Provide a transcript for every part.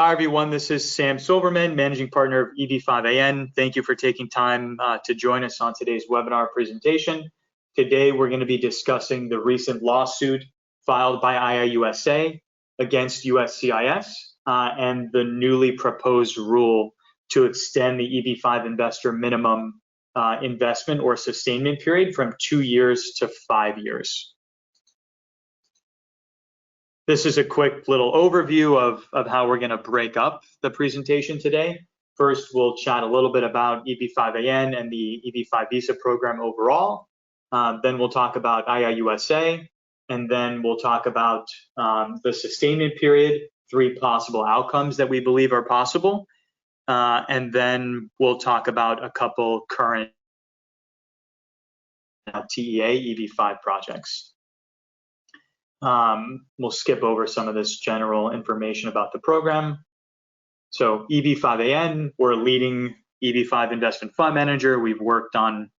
Hi, everyone. This is Sam Silverman, Managing Partner of EB5AN. Thank you for taking time to join us on today's webinar presentation. Today, we're going to be discussing the recent lawsuit filed by IIUSA against USCIS and the newly proposed rule to extend the EB5 investor minimum investment or sustainment period from 2 years to 5 years. This is a quick little overview of how we're going to break up the presentation today. First, we'll chat a little bit about EB5AN and the EB5 visa program overall. Then we'll talk about IIUSA, and then we'll talk about the sustainment period, 3 possible outcomes that we believe are possible. And then we'll talk about a couple current TEA EB5 projects. We'll skip over some of this general information about the program. So EB5AN, we're a leading EB5 investment fund manager. We've worked on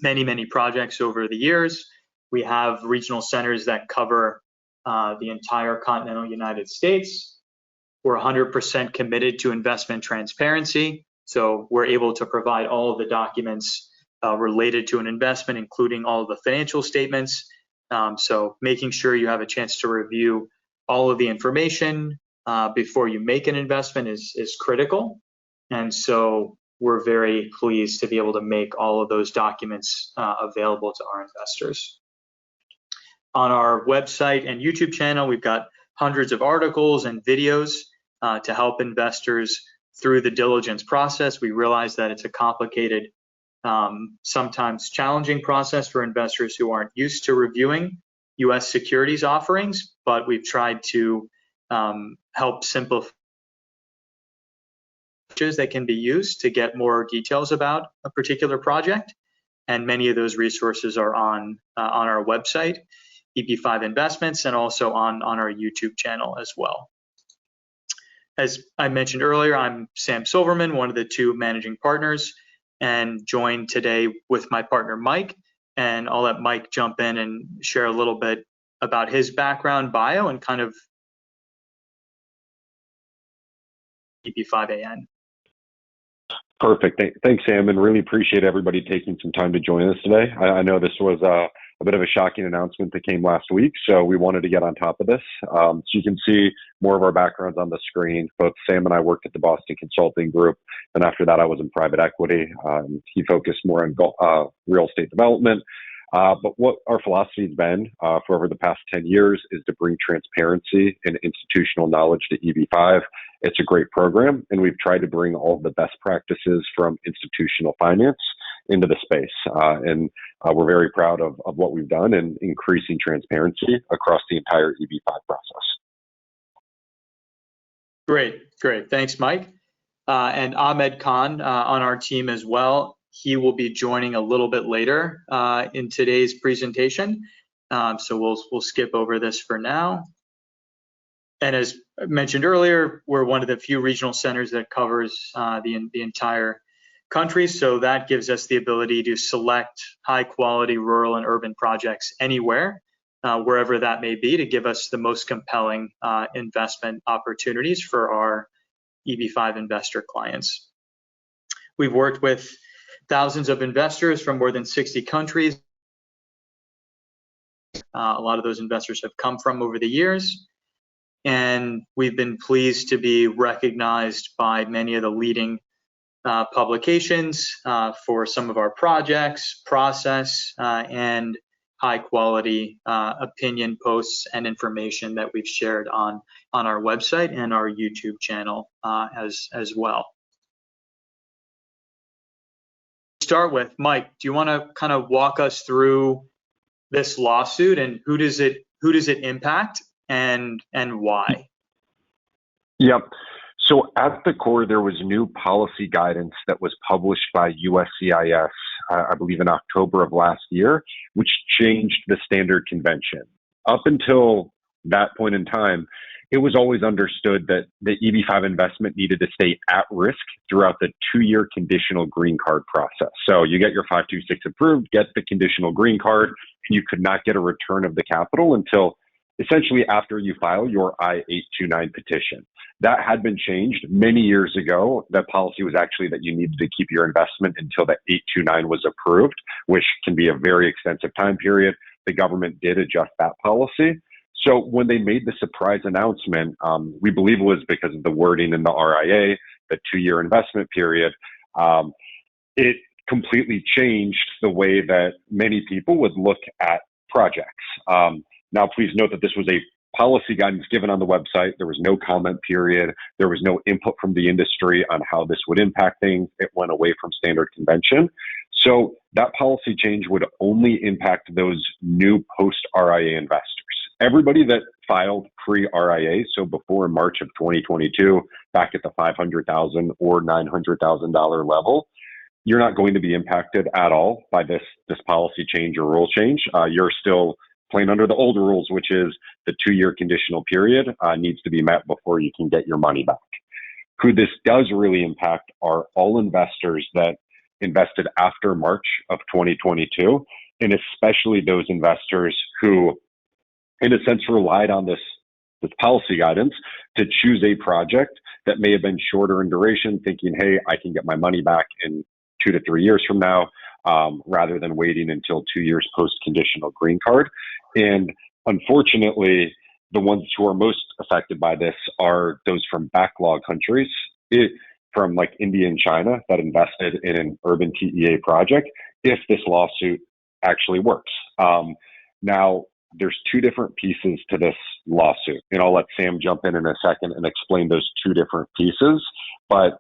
many projects over the years. We have regional centers that cover the entire continental United States. We're 100% committed to investment transparency. So we're able to provide all of the documents related to an investment, including all of the financial statements. So making sure you have a chance to review all of the information before you make an investment is critical. And so we're very pleased to be able to make all of those documents available to our investors. On our website and YouTube channel, we've got hundreds of articles and videos to help investors through the diligence process. We realize that it's a complicated, sometimes challenging process for investors who aren't used to reviewing U.S. securities offerings, but we've tried to help simplify that can be used to get more details about a particular project. And many of those resources are on our website, EB5 Investments, and also on our YouTube channel as well. As I mentioned earlier, I'm Sam Silverman, one of the 2 managing partners, and joined today with my partner, Mike. And I'll let Mike jump in and share a little bit about his background bio and kind of EB5AN. Perfect. Thanks, Sam, and really appreciate everybody taking some time to join us today. I know this was a bit of a shocking announcement that came last week, so we wanted to get on top of this. So you can see more of our backgrounds on the screen. Both Sam and I worked at the Boston Consulting Group, and after that I was in private equity. He focused more on real estate development. But what our philosophy has been for over the past 10 years is to bring transparency and institutional knowledge to EB5. It's a great program, and we've tried to bring all the best practices from institutional finance into the space. And we're very proud of what we've done in increasing transparency across the entire EB5 process. Great. Thanks, Mike. And Ahmed Khan on our team as well. He will be joining a little bit later in today's presentation. So we'll skip over this for now. And as I mentioned earlier, we're one of the few regional centers that covers the entire country. So that gives us the ability to select high quality rural and urban projects anywhere, wherever that may be, to give us the most compelling investment opportunities for our EB5 investor clients. We've worked with thousands of investors from more than 60 countries. A lot of those investors have come from over the years. And we've been pleased to be recognized by many of the leading publications for some of our projects, process, and high quality opinion posts and information that we've shared on our website and our YouTube channel as well. To start with, Mike, do you want to kind of walk us through this lawsuit and who does it impact and why? Yep. So at the core, there was new policy guidance that was published by USCIS, I believe in October of last year, which changed the standard convention. Up until that point in time, it was always understood that the EB5 investment needed to stay at risk throughout the 2-year conditional green card process. So you get your 526 approved, get the conditional green card, and you could not get a return of the capital until essentially after you file your I-829 petition. That had been changed many years ago. That policy was actually that you needed to keep your investment until the 829 was approved, which can be a very extensive time period. The government did adjust that policy. So when they made the surprise announcement, we believe it was because of the wording in the RIA, the 2-year investment period, it completely changed the way that many people would look at projects. Now, please note that this was a policy guidance given on the website. There was no comment period. There was no input from the industry on how this would impact things. It went away from standard convention. So that policy change would only impact those new post-RIA investors. Everybody that filed pre-RIA, so before March of 2022, back at the $500,000 or $900,000 level, you're not going to be impacted at all by this policy change or rule change. You're still playing under the old rules, which is the 2-year conditional period needs to be met before you can get your money back. Who this does really impact are all investors that invested after March of 2022, and especially those investors who, in a sense, relied on this policy guidance to choose a project that may have been shorter in duration, thinking, hey, I can get my money back in 2 to 3 years from now, rather than waiting until 2 years post-conditional green card. And unfortunately, the ones who are most affected by this are those from backlog countries, from like India and China, that invested in an urban TEA project, if this lawsuit actually works. Now, there's 2 different pieces to this lawsuit, and I'll let Sam jump in a second and explain those 2 different pieces. But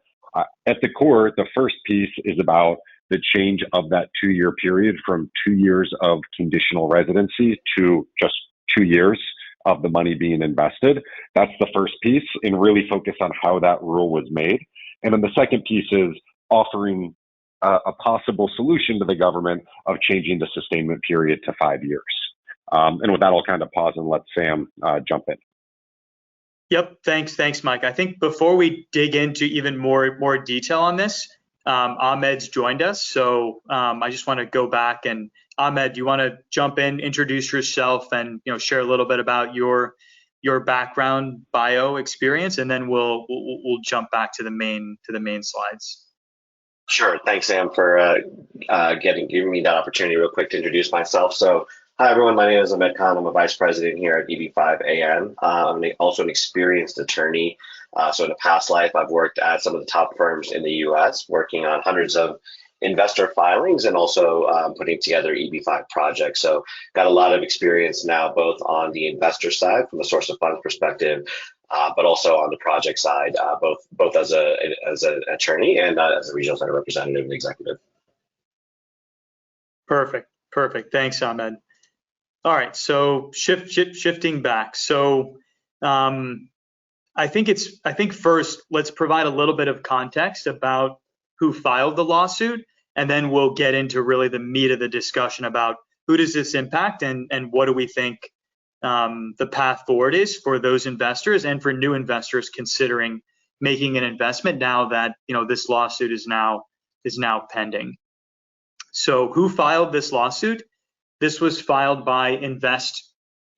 at the core, the first piece is about the change of that 2-year period from 2 years of conditional residency to just 2 years of the money being invested. That's the first piece, and really focus on how that rule was made. And then the second piece is offering a possible solution to the government of changing the sustainment period to 5 years. And with that, I'll kind of pause and let Sam jump in. Yep, thanks, Mike. I think before we dig into even more detail on this, Ahmed's joined us, so I just want to go back, and Ahmed, do you want to jump in, introduce yourself, and share a little bit about your background, bio, experience, and then we'll jump back to the main slides. Sure. Thanks, Sam, for giving me that opportunity real quick to introduce myself. So, hi, everyone. My name is Ahmed Khan. I'm a vice president here at EB5AN. I'm also an experienced attorney. So in a past life, I've worked at some of the top firms in the U.S., working on hundreds of investor filings and also putting together EB5 projects. So got a lot of experience now, both on the investor side from a source of funds perspective, but also on the project side, both as an attorney and as a regional center representative and executive. Perfect. Thanks, Ahmed. All right, so shifting back. So I think first let's provide a little bit of context about who filed the lawsuit, and then we'll get into really the meat of the discussion about who does this impact and what do we think the path forward is for those investors and for new investors considering making an investment now that this lawsuit is now pending. So who filed this lawsuit? This was filed by Invest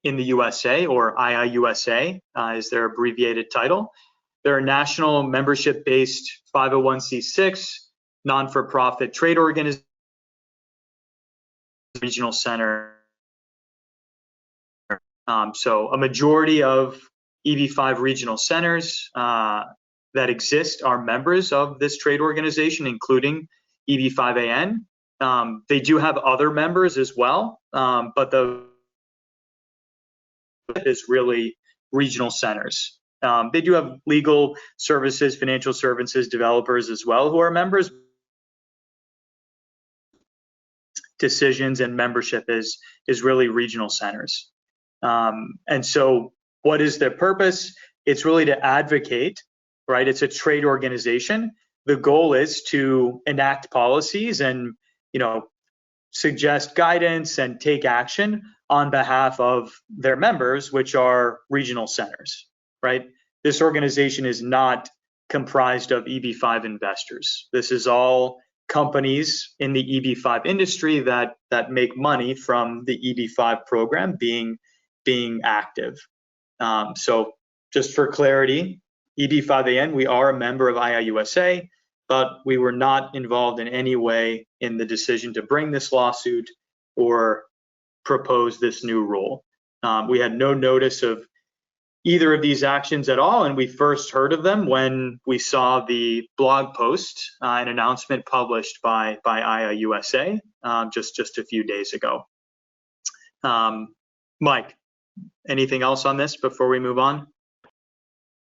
in the USA, or IIUSA is their abbreviated title. They're a national membership-based 501c6 non-for-profit trade organization, regional center. So a majority of EB5 regional centers that exist are members of this trade organization, including EB5AN. They do have other members as well, but the is really regional centers. They do have legal services, financial services developers as well who are members. Decisions and membership is really regional centers. And so what is their purpose? It's really to advocate, right? It's a trade organization. The goal is to enact policies and suggest guidance and take action on behalf of their members, which are regional centers, right? This organization is not comprised of EB5 investors. This is all companies in the EB5 industry that make money from the EB5 program, being being active. So just for clarity, EB5AN, we are a member of IIUSA, but we were not involved in any way in the decision to bring this lawsuit or propose this new rule. We had no notice of either of these actions at all, and we first heard of them when we saw the blog post, an announcement published by IIUSA just a few days ago. Mike, anything else on this before we move on?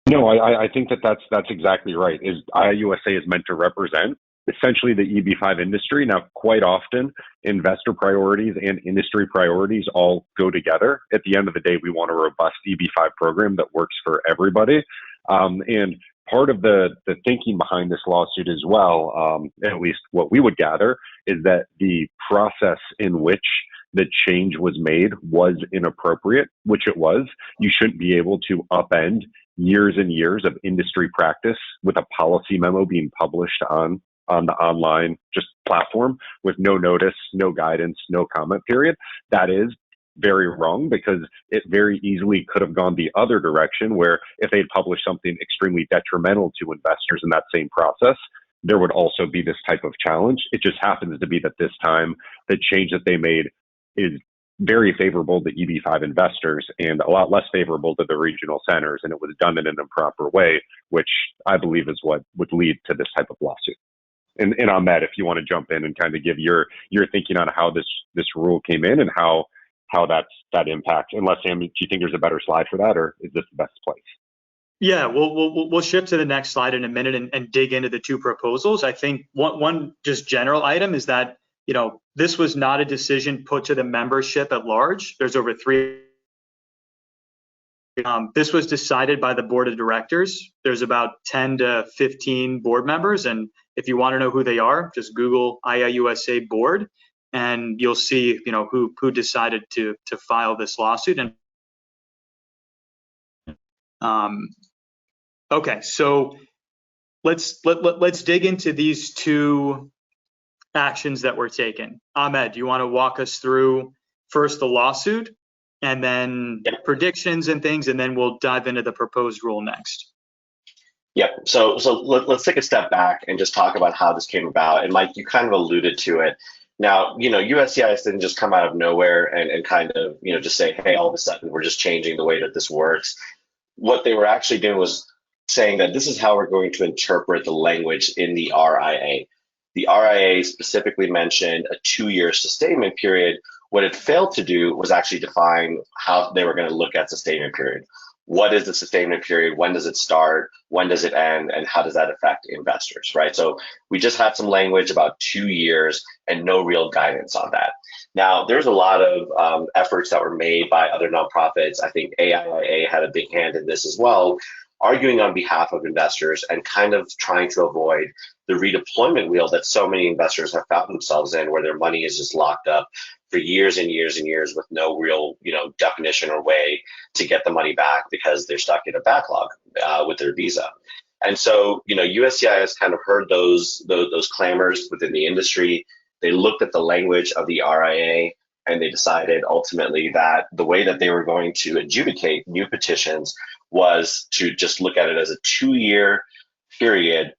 No, I think that's exactly right. IIUSA is meant to represent essentially the EB5 industry. Now, quite often, investor priorities and industry priorities all go together. At the end of the day, we want a robust EB5 program that works for everybody. And part of the thinking behind this lawsuit as well, at least what we would gather, is that the process in which the change was made was inappropriate, which it was. You shouldn't be able to upend years and years of industry practice with a policy memo being published on the online just platform with no notice, no guidance, no comment period. That is very wrong, because it very easily could have gone the other direction, where if they'd published something extremely detrimental to investors in that same process, there would also be this type of challenge. It just happens to be that this time the change that they made is very favorable to EB5 investors and a lot less favorable to the regional centers, and it was done in an improper way, which I believe is what would lead to this type of lawsuit. And Ahmed, if you want to jump in and kind of give your thinking on how this rule came in and how that impacts. Unless, Sam, do you think there's a better slide for that, or is this the best place? Yeah, we'll shift to the next slide in a minute and dig into the two proposals. I think one just general item is that, this was not a decision put to the membership at large. There's over this was decided by the board of directors. There's about 10 to 15 board members, and if you want to know who they are, just Google IIUSA board, and you'll see, who decided to file this lawsuit. And okay, so let's dig into these two actions that were taken. Ahmed, do you want to walk us through first the lawsuit and then predictions and things, and then we'll dive into the proposed rule next? Yep. So let's take a step back and just talk about how this came about. And Mike, you kind of alluded to it. Now, USCIS didn't just come out of nowhere and kind of, just say, hey, all of a sudden we're just changing the way that this works. What they were actually doing was saying that this is how we're going to interpret the language in the RIA. The RIA specifically mentioned a 2-year sustainment period. What it failed to do was actually define how they were going to look at sustainment period. What is the sustainment period? When does it start? When does it end? And how does that affect investors, right? So we just had some language about 2 years and no real guidance on that. Now, there's a lot of efforts that were made by other nonprofits. I think AIIA had a big hand in this as well, arguing on behalf of investors and kind of trying to avoid the redeployment wheel that so many investors have found themselves in, where their money is just locked up for years and years and years with no real, definition or way to get the money back because they're stuck in a backlog with their visa. And so, USCIS kind of heard those clamors within the industry. They looked at the language of the RIA, and they decided ultimately that the way that they were going to adjudicate new petitions was to just look at it as a 2-year period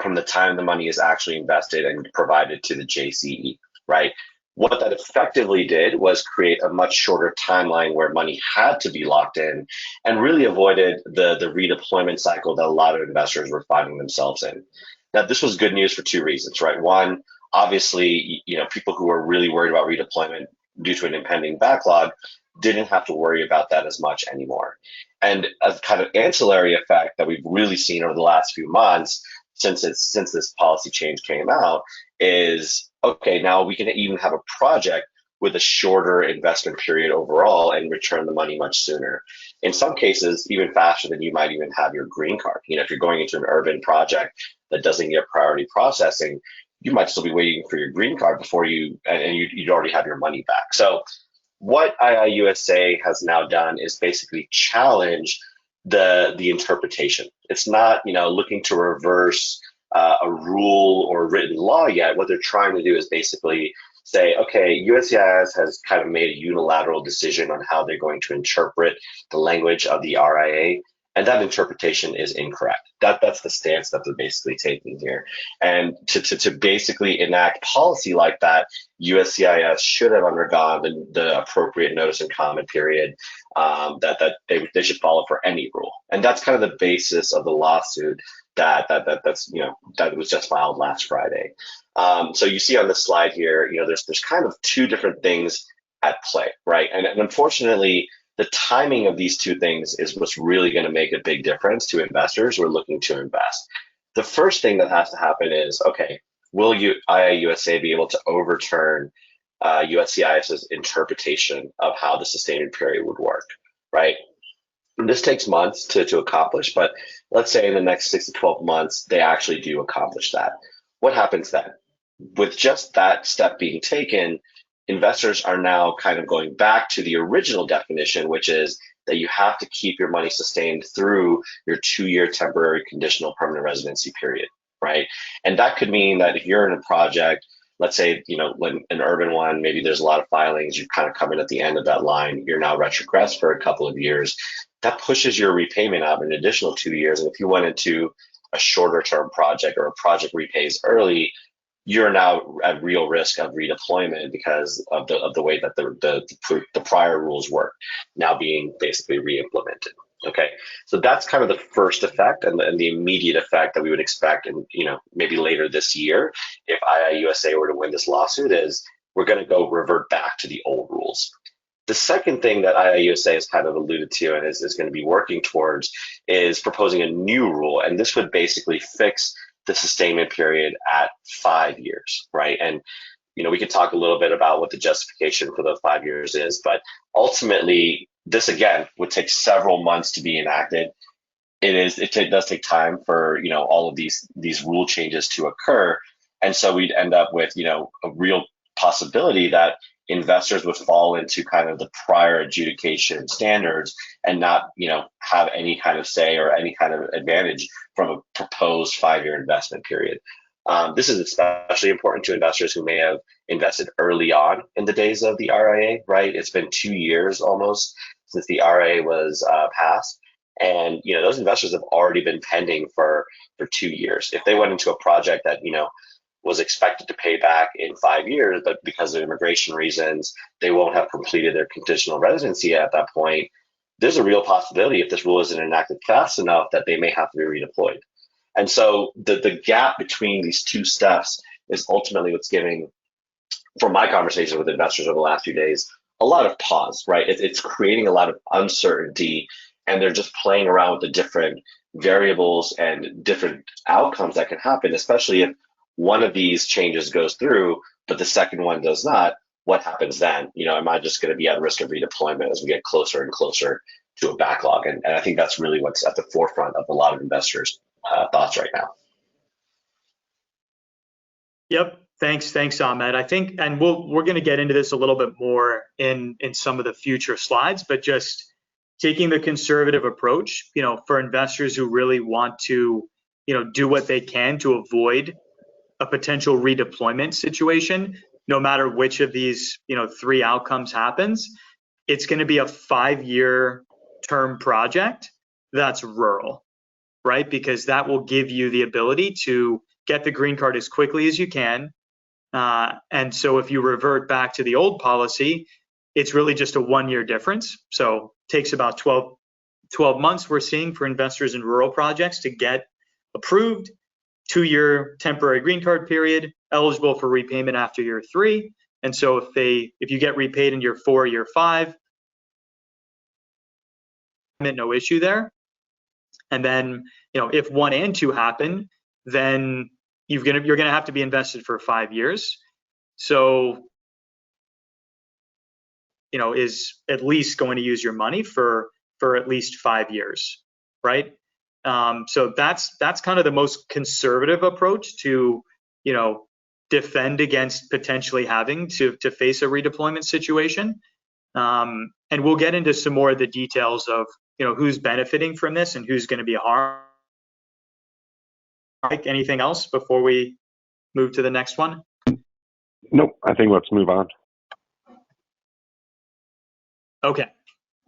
from the time the money is actually invested and provided to the JCE, right? What that effectively did was create a much shorter timeline where money had to be locked in, and really avoided the redeployment cycle that a lot of investors were finding themselves in. Now, this was good news for 2 reasons, right? One, obviously, people who were really worried about redeployment due to an impending backlog didn't have to worry about that as much anymore. And a kind of ancillary effect that we've really seen over the last few months since this policy change came out is, okay, now we can even have a project with a shorter investment period overall and return the money much sooner. In some cases, even faster than you might even have your green card. If you're going into an urban project that doesn't get priority processing, you might still be waiting for your green card before you'd already have your money back. So what IIUSA has now done is basically challenge the interpretation. It's not, looking to reverse a rule or written law yet. What they're trying to do is basically say, okay, USCIS has kind of made a unilateral decision on how they're going to interpret the language of the RIA, and that interpretation is incorrect. That's the stance that they're basically taking here. And to basically enact policy like that, USCIS should have undergone the appropriate notice and comment period that they should follow for any rule. And that's kind of the basis of the lawsuit that was just filed last Friday. So you see on this slide here, there's kind of two different things at play, right? And unfortunately, the timing of these two things is what's really going to make a big difference to investors who are looking to invest. The first thing that has to happen is, okay, will IIUSA be able to overturn USCIS's interpretation of how the sustainment period would work, right? And this takes months to accomplish, but let's say in the next 6 to 12 months, they actually do accomplish that. What happens then? With just that step being taken, investors are now kind of going back to the original definition, which is that you have to keep your money sustained through your 2-year temporary conditional permanent residency period, right? And that could mean that if you're in a project, let's say, when an urban one, maybe there's a lot of filings, you kind of come in at the end of that line, you're now retrogressed for a couple of years, that pushes your repayment out an additional 2 years. And if you went into a shorter term project or a project repays early, you're now at real risk of redeployment because of the way that the prior rules work now being basically re-implemented. Okay, so that's kind of the first effect and the immediate effect that we would expect, and maybe later this year, if IIUSA were to win this lawsuit, is we're going to go revert back to the old rules. The second thing that IIUSA has kind of alluded to and is going to be working towards is proposing a new rule, and this would basically fix the sustainment period at 5 years, right? And we could talk a little bit about what the justification for the 5 years is, but ultimately, this again would take several months to be enacted. It does take time for all of these rule changes to occur, and so we'd end up with a real possibility that investors would fall into kind of the prior adjudication standards and not have any kind of say or any kind of advantage from a proposed 5-year investment period. This is especially important to investors who may have invested early on in the days of the RIA, right? It's been 2 years almost since the RIA was passed. And those investors have already been pending for 2 years. If they went into a project that was expected to pay back in 5 years, but because of immigration reasons, they won't have completed their conditional residency at that point, there's a real possibility if this rule isn't enacted fast enough that they may have to be redeployed. And so the gap between these two steps is ultimately what's giving, from my conversations with investors over the last few days, a lot of pause, right? It's creating a lot of uncertainty, and they're just playing around with the different variables and different outcomes that can happen, especially if one of these changes goes through, but the second one does not. What happens then? Am I just going to be at risk of redeployment as we get closer and closer to a backlog? And I think that's really what's at the forefront of a lot of investors' thoughts right now. Yep. Thanks, Ahmed. I think, and we're going to get into this a little bit more in some of the future slides, but just taking the conservative approach, for investors who really want to, do what they can to avoid a potential redeployment situation, no matter which of these, 3 outcomes happens, it's going to be a 5-year term project that's rural, right? Because that will give you the ability to get the green card as quickly as you can. And so if you revert back to the old policy, it's really just a 1-year difference. So it takes about 12 months, we're seeing, for investors in rural projects to get approved. 2-year temporary green card period, eligible for repayment after year 3. And so if you get repaid in year 4, year 5, no issue there. And then, if 1 and 2 happen, then you're gonna have to be invested for 5 years. So, is at least going to use your money for at least 5 years, right? So that's kind of the most conservative approach to, defend against potentially having to face a redeployment situation. And we'll get into some more of the details of, who's benefiting from this and who's going to be harmed. Mike, anything else before we move to the next one? Nope, I think let's move on. Okay.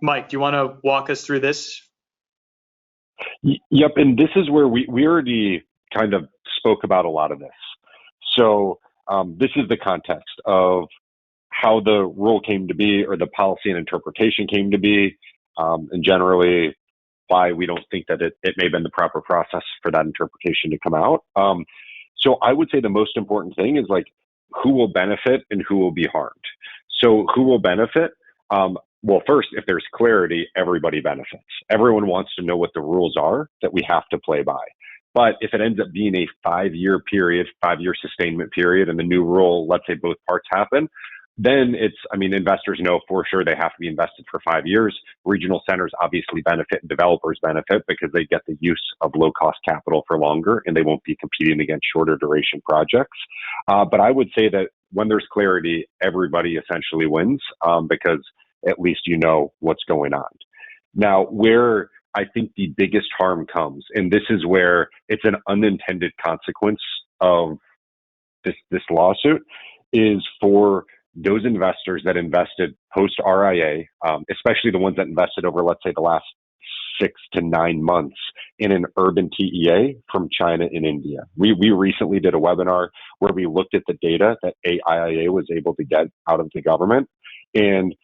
Mike, do you want to walk us through this? Yep, and this is where we already kind of spoke about a lot of this. So this is the context of how the rule came to be, or the policy and interpretation came to be, and generally why we don't think that it may have been the proper process for that interpretation to come out. So I would say the most important thing is like who will benefit and who will be harmed. So who will benefit? Well, first, if there's clarity, everybody benefits. Everyone wants to know what the rules are that we have to play by. But if it ends up being a 5-year period, 5-year sustainment period, and the new rule, let's say both parts happen, then investors know for sure they have to be invested for 5 years. Regional centers obviously benefit and developers benefit because they get the use of low cost capital for longer and they won't be competing against shorter duration projects. But I would say that when there's clarity, everybody essentially wins because at least you know what's going on. Now, where I think the biggest harm comes, and this is where it's an unintended consequence of this lawsuit, is for those investors that invested post RIA, especially the ones that invested over, let's say, the last 6 to 9 months in an urban TEA from China and India. We recently did a webinar where we looked at the data that AIIA was able to get out of the government, and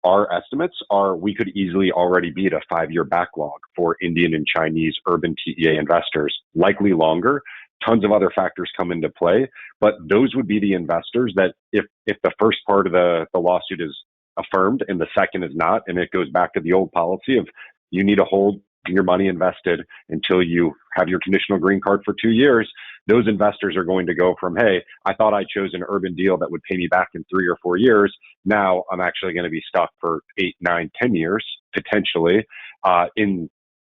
our estimates are we could easily already beat a 5-year backlog for Indian and Chinese urban TEA investors, likely longer. Tons of other factors come into play, but those would be the investors that if the first part of the lawsuit is affirmed and the second is not, and it goes back to the old policy of you need to hold your money invested until you have your conditional green card for 2 years, those investors are going to go from, hey, I thought I chose an urban deal that would pay me back in 3 or 4 years. Now I'm actually going to be stuck for 8, 9, 10 years, potentially,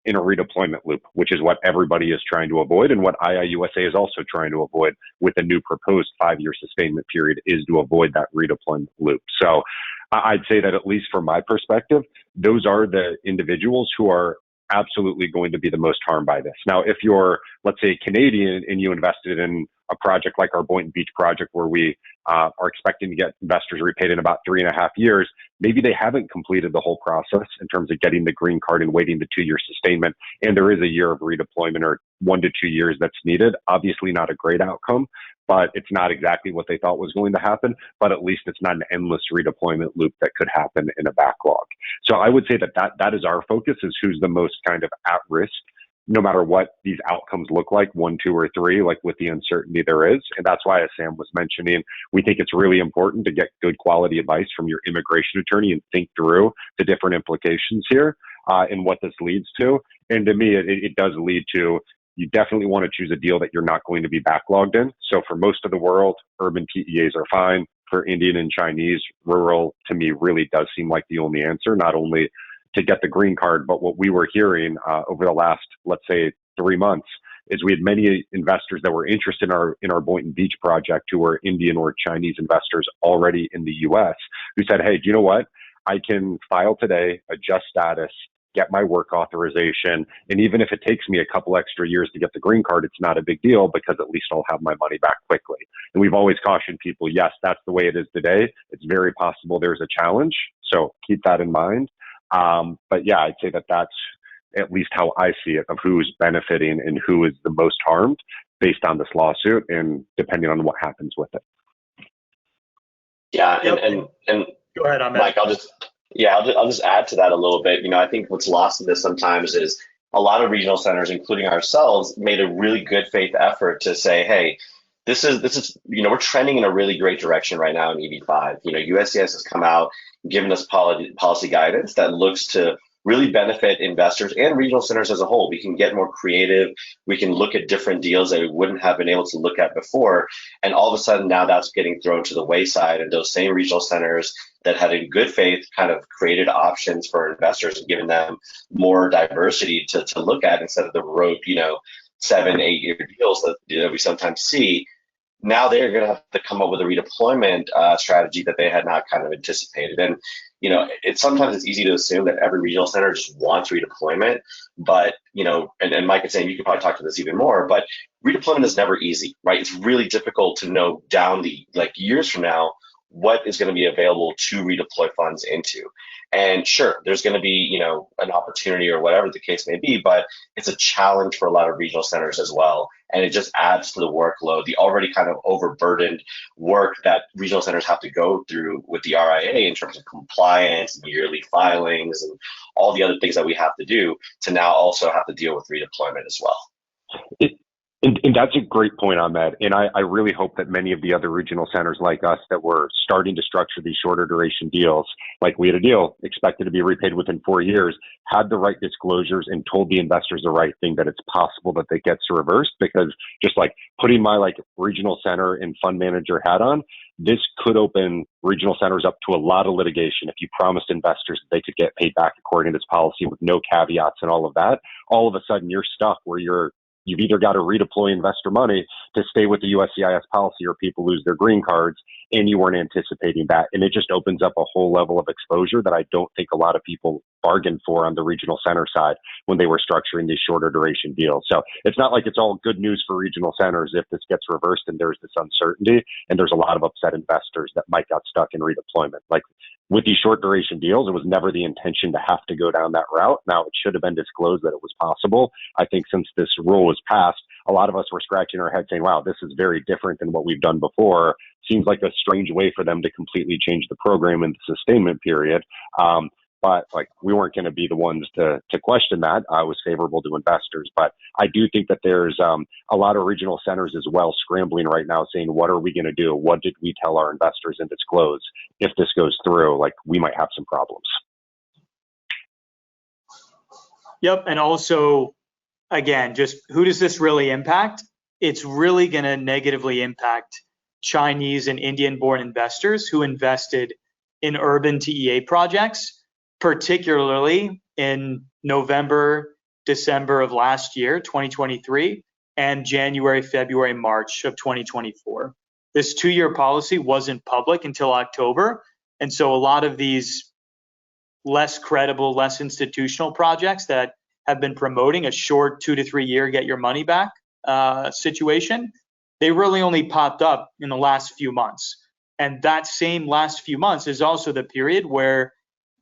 in a redeployment loop, which is what everybody is trying to avoid, and what IIUSA is also trying to avoid with the new proposed 5-year sustainment period, is to avoid that redeployment loop. So I'd say that at least from my perspective, those are the individuals who are absolutely going to be the most harmed by this. Now, if you're, let's say, Canadian and you invested in a project like our Boynton Beach project, where we are expecting to get investors repaid in about 3.5 years, maybe they haven't completed the whole process in terms of getting the green card and waiting the 2-year sustainment, and there is a year of redeployment or 1 to 2 years that's needed. Obviously not a great outcome, but it's not exactly what they thought was going to happen, but at least it's not an endless redeployment loop that could happen in a backlog. So I would say that is our focus, is who's the most kind of at risk, no matter what these outcomes look like, 1, 2, or 3, like with the uncertainty there is. And that's why, as Sam was mentioning, we think it's really important to get good quality advice from your immigration attorney and think through the different implications here and what this leads to. And to me, it does lead to, you definitely want to choose a deal that you're not going to be backlogged in. So for most of the world, urban TEAs are fine. For Indian and Chinese, rural, to me, really does seem like the only answer, not only to get the green card, but what we were hearing over the last, let's say, 3 months, is we had many investors that were interested in our Boynton Beach project who were Indian or Chinese investors already in the US, who said, hey, do you know what? I can file today, adjust status, get my work authorization, and even if it takes me a couple extra years to get the green card, it's not a big deal because at least I'll have my money back quickly. And we've always cautioned people, yes, that's the way it is today. It's very possible there's a challenge, so keep that in mind. But yeah, I'd say that's at least how I see it, of who's benefiting and who is the most harmed based on this lawsuit and depending on what happens with it. Yeah, Yep. and Go ahead, Ahmed. Mike, I'll just add to that a little bit. I think what's lost in this sometimes is a lot of regional centers, including ourselves, made a really good faith effort to say, hey, this is we're trending in a really great direction right now in EB5. USCIS has come out, given us policy guidance that looks to really benefit investors and regional centers as a whole. We can get more creative. We can look at different deals that we wouldn't have been able to look at before. And all of a sudden now that's getting thrown to the wayside. And those same regional centers that had in good faith kind of created options for investors and given them more diversity to look at instead of the rote, 7, 8 year deals that we sometimes see. Now they're going to have to come up with a redeployment strategy that they had not kind of anticipated. And sometimes it's easy to assume that every regional center just wants redeployment, but and Mike is saying you could probably talk to this even more, but redeployment is never easy, right? It's really difficult to know down the years from now what is going to be available to redeploy funds into. And sure, there's going to be, an opportunity or whatever the case may be, but it's a challenge for a lot of regional centers as well. And it just adds to the workload, the already kind of overburdened work that regional centers have to go through with the RIA in terms of compliance and yearly filings and all the other things that we have to do, to now also have to deal with redeployment as well. And that's a great point, Ahmed. And I really hope that many of the other regional centers like us that were starting to structure these shorter duration deals, like we had a deal expected to be repaid within 4 years, had the right disclosures and told the investors the right thing, that it's possible that they get to reverse. Because just like putting my regional center and fund manager hat on, this could open regional centers up to a lot of litigation. If you promised investors that they could get paid back according to this policy with no caveats and all of that, all of a sudden you're stuck where you've either got to redeploy investor money to stay with the USCIS policy, or people lose their green cards, and you weren't anticipating that. And it just opens up a whole level of exposure that I don't think a lot of people bargained for on the regional center side when they were structuring these shorter duration deals. So it's not like it's all good news for regional centers if this gets reversed and there's this uncertainty and there's a lot of upset investors that might got stuck in redeployment. Like with these short duration deals, it was never the intention to have to go down that route. Now, it should have been disclosed that it was possible. I think since this rule was passed, a lot of us were scratching our head saying, wow, this is very different than what we've done before. Seems like a strange way for them to completely change the program in the sustainment period. But we weren't going to be the ones to question that. I was favorable to investors. But I do think that there's a lot of regional centers as well scrambling right now saying, what are we going to do? What did we tell our investors and disclose? If this goes through, we might have some problems. Yep. And also, again, just who does this really impact? It's really going to negatively impact Chinese and Indian-born investors who invested in urban TEA projects, particularly in November, December of last year, 2023, and January, February, March of 2024. This 2-year policy wasn't public until October. And so a lot of these less credible, less institutional projects that have been promoting a short 2 to 3 year get your money back situation, they really only popped up in the last few months. And that same last few months is also the period where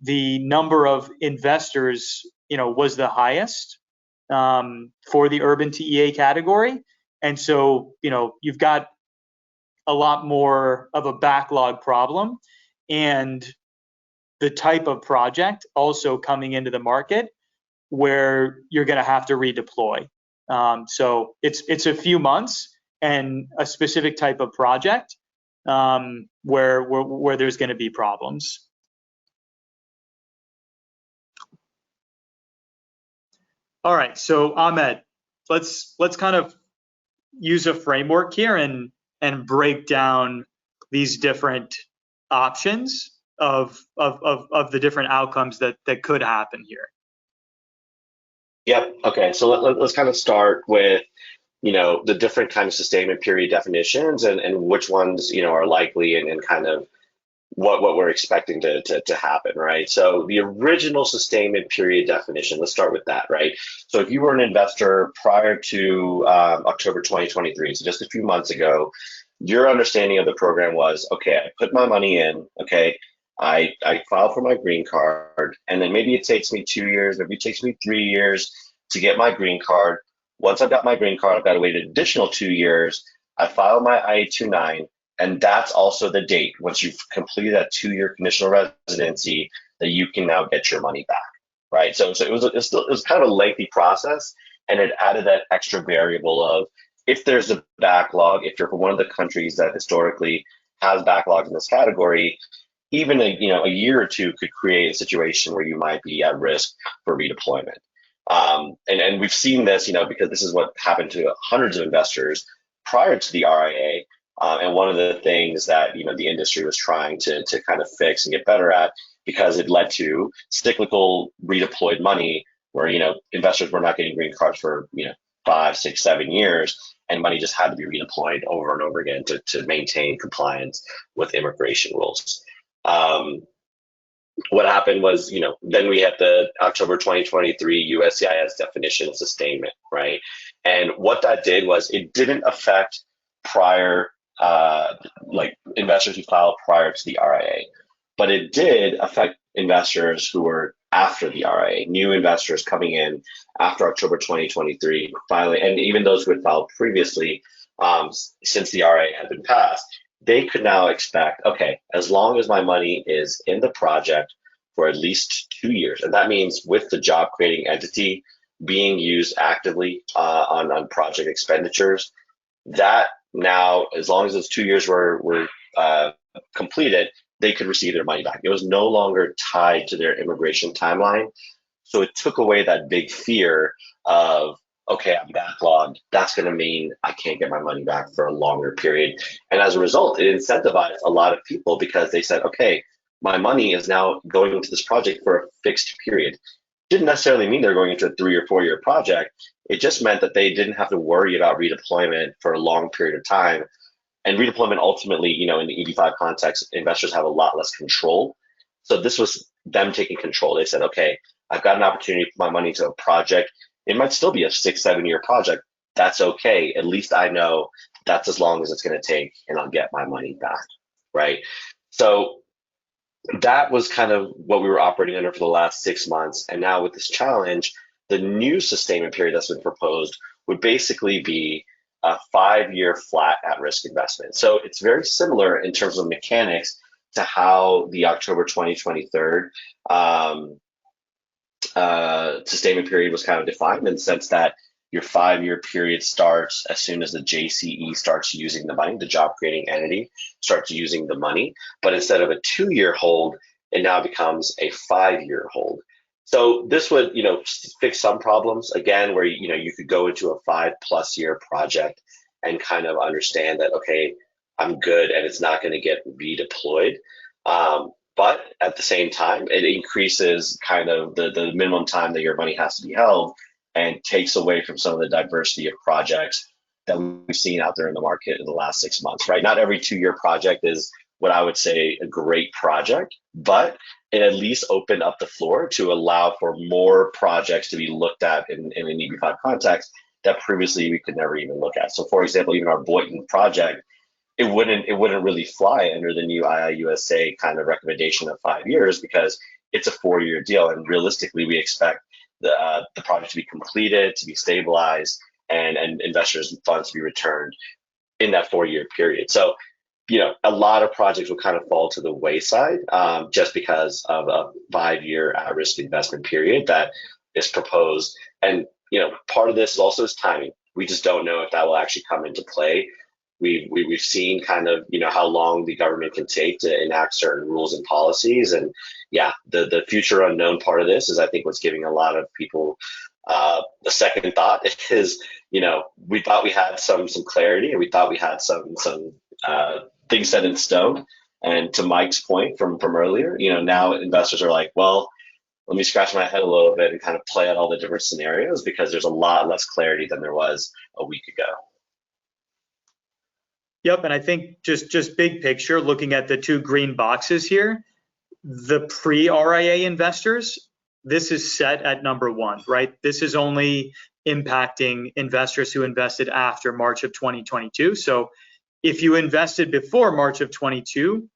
the number of investors, was the highest for the urban TEA category. And so, you've got a lot more of a backlog problem, and the type of project also coming into the market where you're going to have to redeploy. So it's a few months and a specific type of project where there's going to be problems. All right, so Ahmed, let's kind of use a framework here and break down these different options of the different outcomes that could happen here. Yep. Okay. So let's kind of start with, the different kind of sustainment period definitions and which ones, are likely and kind of what we're expecting to happen, right? So the original sustainment period definition, let's start with that, right? So if you were an investor prior to October 2023, so just a few months ago, your understanding of the program was, okay, I put my money in, okay, I filed for my green card, and then maybe it takes me 2 years, maybe it takes me 3 years to get my green card. Once I've got my green card, I've got to wait an additional 2 years. I file my I-829, and that's also the date, once you've completed that 2-year conditional residency, that you can now get your money back, right? So it was kind of a lengthy process, and it added that extra variable of, if there's a backlog, if you're from one of the countries that historically has backlogs in this category, even a year or two could create a situation where you might be at risk for redeployment. And we've seen this, because this is what happened to hundreds of investors prior to the RIA. And one of the things that, the industry was trying to kind of fix and get better at, because it led to cyclical redeployed money where, investors were not getting green cards for, 5, 6, 7 years, and money just had to be redeployed over and over again to maintain compliance with immigration rules. what happened was, then we had the October 2023 USCIS definition sustainment, right? And what that did was it didn't affect prior, like investors who filed prior to the RIA, but it did affect investors who were after the RIA, new investors coming in after October 2023 filing, and even those who had filed previously since the RIA had been passed. They could now expect, okay, as long as my money is in the project for at least 2 years, and that means with the job creating entity being used actively on project expenditures, that now, as long as those 2 years were completed, they could receive their money back. It was no longer tied to their immigration timeline. So it took away that big fear of, okay, I'm backlogged. That's going to mean I can't get my money back for a longer period. And as a result, it incentivized a lot of people because they said, okay, my money is now going into this project for a fixed period. Didn't necessarily mean they're going into a 3 or 4 year project. It just meant that they didn't have to worry about redeployment for a long period of time. And redeployment ultimately, in the EB-5 context, investors have a lot less control. So this was them taking control. They said, okay, I've got an opportunity to put my money into a project. It might still be a 6-7 year project. That's okay. At least I know that's as long as it's going to take and I'll get my money back, right? So that was kind of what we were operating under for the last 6 months. And now with this challenge, the new sustainment period that's been proposed would basically be a 5-year flat at-risk investment. So it's very similar in terms of mechanics to how the October 2023 sustainment period was kind of defined, in the sense that your 5-year period starts as soon as the JCE starts using the money, the job creating entity starts using the money. But instead of a 2-year hold, it now becomes a 5-year hold. So this would, fix some problems, again, where, you could go into a 5+ year project and kind of understand that, okay, I'm good and it's not going to get redeployed. But at the same time, it increases kind of the minimum time that your money has to be held and takes away from some of the diversity of projects that we've seen out there in the market in the last 6 months, right? Not every 2-year project is what I would say a great project, but it at least opened up the floor to allow for more projects to be looked at in an EB-5 context that previously we could never even look at. So for example, even our Boynton project, it wouldn't really fly under the new IIUSA kind of recommendation of 5 years, because it's a 4-year deal. And realistically, we expect the project to be completed, to be stabilized, and investors and funds to be returned in that 4-year period. So, a lot of projects will kind of fall to the wayside just because of a 5-year at-risk investment period that is proposed. And, part of this is also is timing. We just don't know if that will actually come into play. We've seen kind of, how long the government can take to enact certain rules and policies. And yeah, the future unknown part of this is, I think, what's giving a lot of people a second thought is, we thought we had some clarity, and we thought we had some things set in stone. And to Mike's point from earlier, now investors are like, well, let me scratch my head a little bit and kind of play out all the different scenarios, because there's a lot less clarity than there was a week ago. Yep, and I think just big picture, looking at the 2 green boxes here, the pre-RIA investors, this is set at number 1, right? This is only impacting investors who invested after March of 2022. So if you invested before March of 22,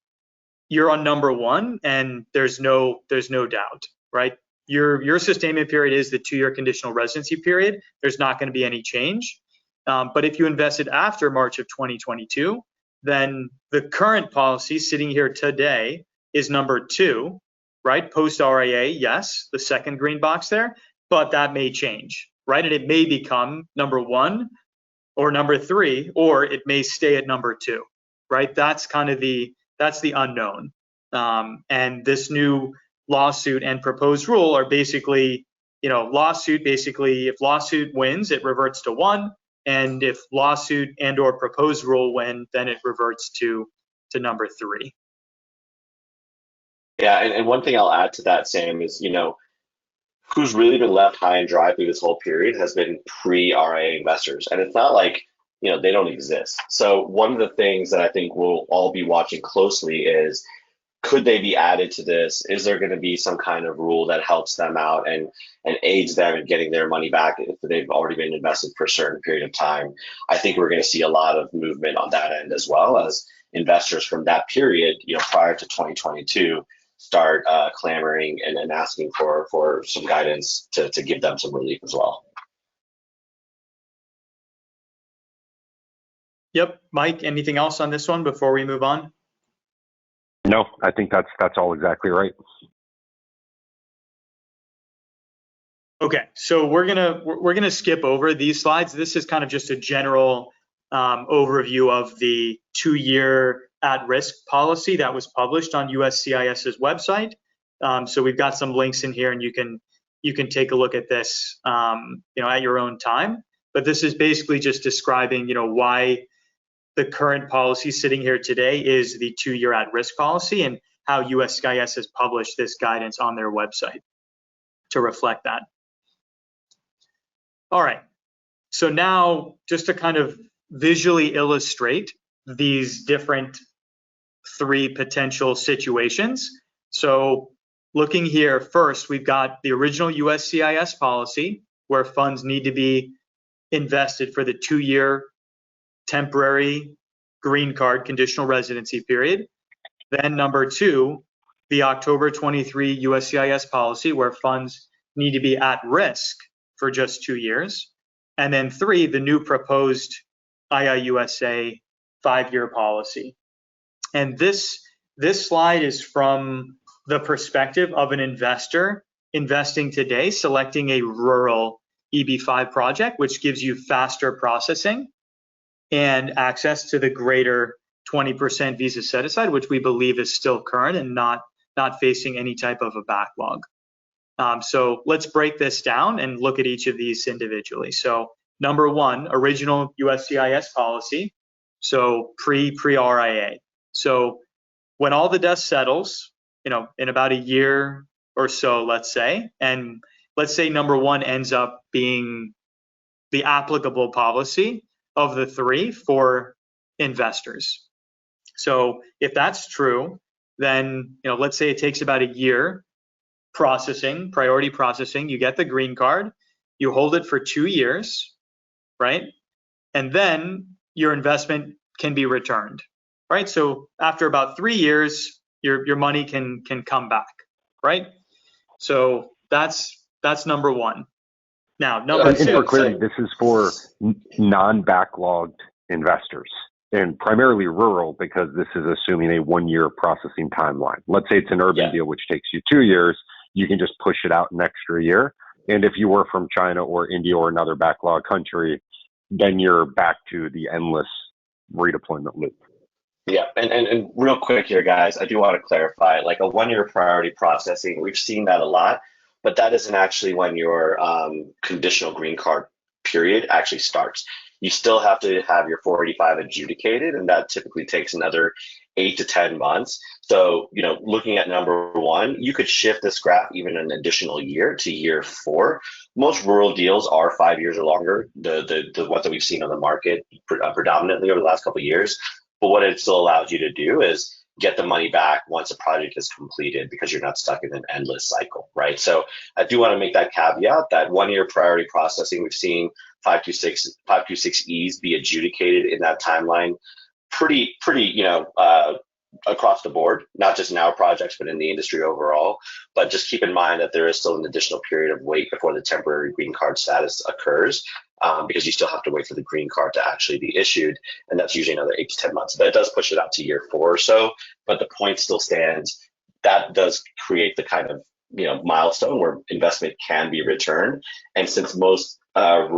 you're on number 1, and there's no doubt, right? Your sustainment period is the 2-year conditional residency period. There's not going to be any change. But if you invested after March of 2022, then the current policy sitting here today is number 2, right? Post RIA, yes, the second green box there, but that may change, right? And it may become number 1 or number 3, or it may stay at number 2, right? That's kind of that's the unknown. And this new lawsuit and proposed rule are basically, lawsuit, basically, if lawsuit wins, it reverts to 1. And if lawsuit and or proposed rule win, then it reverts to number 3. Yeah, and one thing I'll add to that, Sam, is, who's really been left high and dry through this whole period has been pre-RIA investors. And it's not like, they don't exist. So one of the things that I think we'll all be watching closely is Could they be added to this? Is there going to be some kind of rule that helps them out and aids them in getting their money back if they've already been invested for a certain period of time? I think we're going to see a lot of movement on that end, as well as investors from that period, prior to 2022, start clamoring and asking for some guidance to give them some relief as well. Yep. Mike, anything else on this one before we move on? No, I think that's all exactly right. Okay, so we're gonna skip over these slides. This is kind of just a general overview of the 2-year at-risk policy that was published on USCIS's website. So we've got some links in here, and you can take a look at this, at your own time. But this is basically just describing, why the current policy sitting here today is the 2-year at-risk policy, and how USCIS has published this guidance on their website to reflect that. All right, so now just to kind of visually illustrate these different 3 potential situations. So looking here first, we've got the original USCIS policy where funds need to be invested for the 2-year temporary green card conditional residency period. Then number 2, the October 23 USCIS policy where funds need to be at risk for just 2 years. And then 3, the new proposed IIUSA 5-year policy. And this slide is from the perspective of an investor investing today, selecting a rural EB5 project, which gives you faster processing and access to the greater 20% visa set aside, which we believe is still current and not facing any type of a backlog. So let's break this down and look at each of these individually. So number 1, original USCIS policy, so pre-RIA. So when all the dust settles, in about a year or so, let's say, and let's say number 1 ends up being the applicable policy of the 3 for investors. So if that's true, then, let's say it takes about a year priority processing, you get the green card, you hold it for 2 years, right? And then your investment can be returned, right? So after about 3 years, your money can come back, right? So that's number 1. Now, number 2. And for clarity, this is for non-backlogged investors, and primarily rural, because this is assuming a 1-year processing timeline. Let's say it's an urban deal, which takes you 2 years. You can just push it out an extra year. And if you were from China or India or another backlog country, then you're back to the endless redeployment loop. Yeah, and real quick here, guys, I do want to clarify, like a 1-year priority processing, we've seen that a lot, but that isn't actually when your conditional green card period actually starts. You still have to have your 485 adjudicated, and that typically takes another 8 to 10 months. So, looking at number 1, you could shift this graph even an additional year to year 4. Most rural deals are 5 years or longer, the ones that we've seen on the market predominantly over the last couple of years. But what it still allows you to do is get the money back once a project is completed, because you're not stuck in an endless cycle, right? So I do want to make that caveat that 1-year priority processing, we've seen 526Es be adjudicated in that timeline pretty across the board, not just in our projects, but in the industry overall. But just keep in mind that there is still an additional period of wait before the temporary green card status occurs, because you still have to wait for the green card to actually be issued, and that's usually another 8 to 10 months. But it does push it out to year 4 or so, but the point still stands. That does create the kind of milestone where investment can be returned. And since most of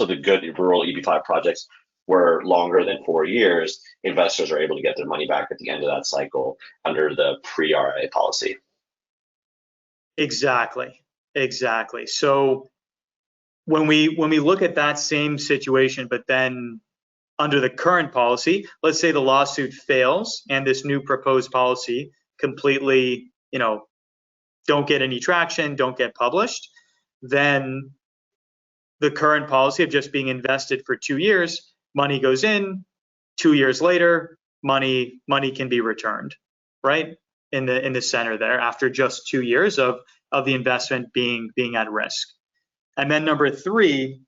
the good rural EB5 projects were longer than 4 years, investors are able to get their money back at the end of that cycle under the pre-RIA policy. Exactly. So when we look at that same situation, but then under the current policy, let's say the lawsuit fails and this new proposed policy completely, don't get any traction, don't get published, then the current policy of just being invested for 2 years, money goes in, 2 years later, money can be returned, right? in the center there after just 2 years of the investment being at risk. And then number 3,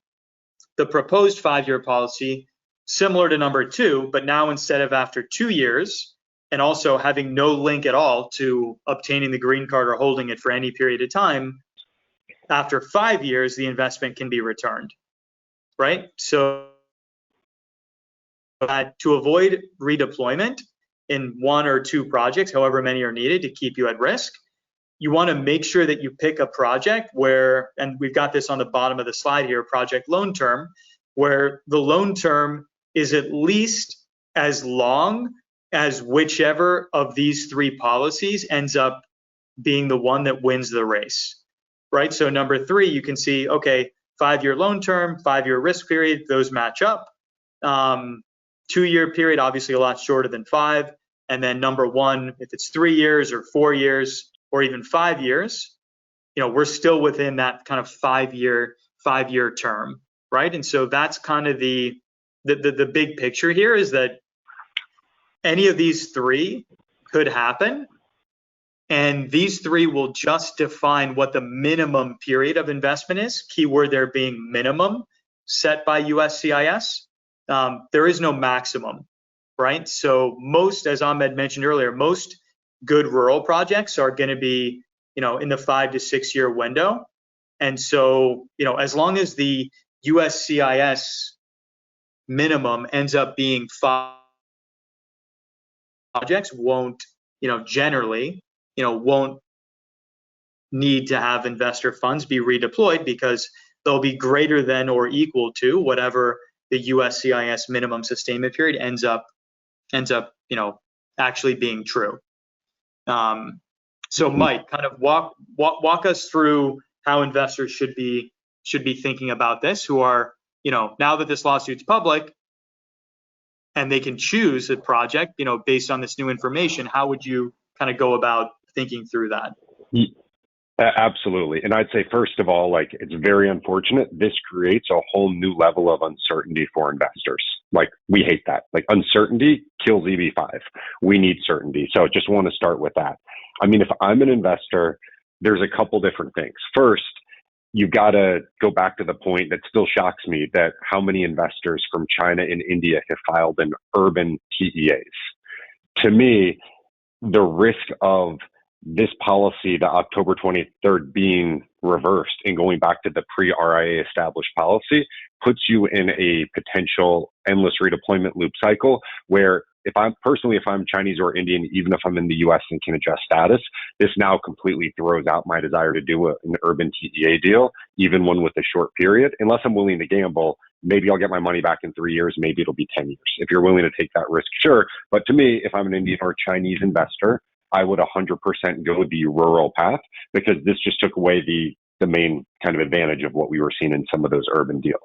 the proposed 5-year policy, similar to number 2, but now instead of after 2 years and also having no link at all to obtaining the green card or holding it for any period of time, after 5 years, the investment can be returned, right? So to avoid redeployment in 1 or 2 projects, however many are needed to keep you at risk, you want to make sure that you pick a project where, and we've got this on the bottom of the slide here, project loan term, where the loan term is at least as long as whichever of these 3 policies ends up being the one that wins the race, right? So number 3, you can see, okay, 5-year loan term, 5-year risk period, those match up. 2-year period, obviously a lot shorter than 5. And then number 1, if it's 3 years or 4 years or even 5 years, we're still within that kind of 5-year term, right? And so that's kind of the big picture here, is that any of these 3 could happen, and these 3 will just define what the minimum period of investment is. Keyword there being minimum, set by USCIS. There is no maximum, right? So most, as Ahmed mentioned earlier, most good rural projects are going to be, in the 5 to 6 year window. And so, as long as the USCIS minimum ends up being 5 projects, won't, generally, won't need to have investor funds be redeployed, because they'll be greater than or equal to whatever the USCIS minimum sustainment period ends up, actually being true. So Mike, kind of walk us through how investors should be thinking about this, who are, now that this lawsuit's public and they can choose a project, based on this new information, how would you kind of go about thinking through that? Absolutely. And I'd say, first of all, it's very unfortunate. This creates a whole new level of uncertainty for investors. We hate that. Uncertainty kills EB5. We need certainty. So just want to start with that. I mean, if I'm an investor, there's a couple different things. First, you've got to go back to the point that still shocks me, that how many investors from China and India have filed in urban TEAs. To me, the risk of this policy, the October 23rd, being reversed and going back to the pre-RIA established policy, puts you in a potential endless redeployment loop cycle where if I'm Chinese or Indian, even if I'm in the US and can adjust status, this now completely throws out my desire to do an urban TEA deal, even one with a short period. Unless I'm willing to gamble, maybe I'll get my money back in 3 years, maybe it'll be 10 years. If you're willing to take that risk, sure. But to me, if I'm an Indian or Chinese investor, I would 100% go the rural path, because this just took away the main kind of advantage of what we were seeing in some of those urban deals.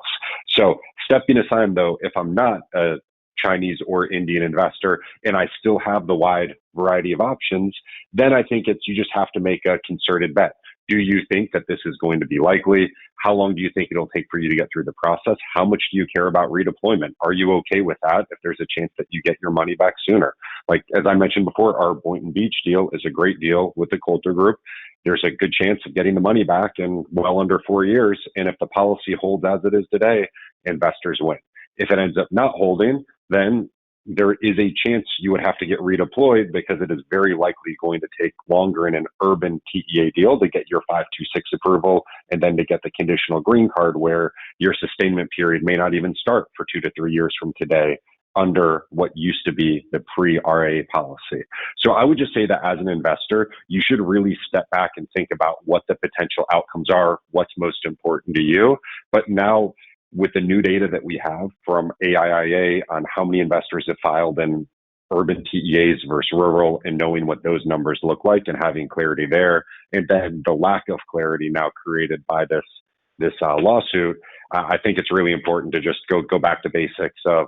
So stepping aside, though, if I'm not a Chinese or Indian investor and I still have the wide variety of options, then I think you just have to make a concerted bet. Do you think that this is going to be likely? How long do you think it'll take for you to get through the process? How much do you care about redeployment? Are you okay with that if there's a chance that you get your money back sooner? As I mentioned before, our Boynton Beach deal is a great deal with the Coulter Group. There's a good chance of getting the money back in well under 4 years. And if the policy holds as it is today, investors win. If it ends up not holding, then there is a chance you would have to get redeployed, because it is very likely going to take longer in an urban TEA deal to get your 526 approval and then to get the conditional green card, where your sustainment period may not even start for 2 to 3 years from today under what used to be the pre-RA policy. So I would just say that as an investor, you should really step back and think about what the potential outcomes are, what's most important to you. But now, with the new data that we have from AIIA on how many investors have filed in urban TEAs versus rural, and knowing what those numbers look like and having clarity there, and then the lack of clarity now created by this lawsuit, I think it's really important to just go back to basics of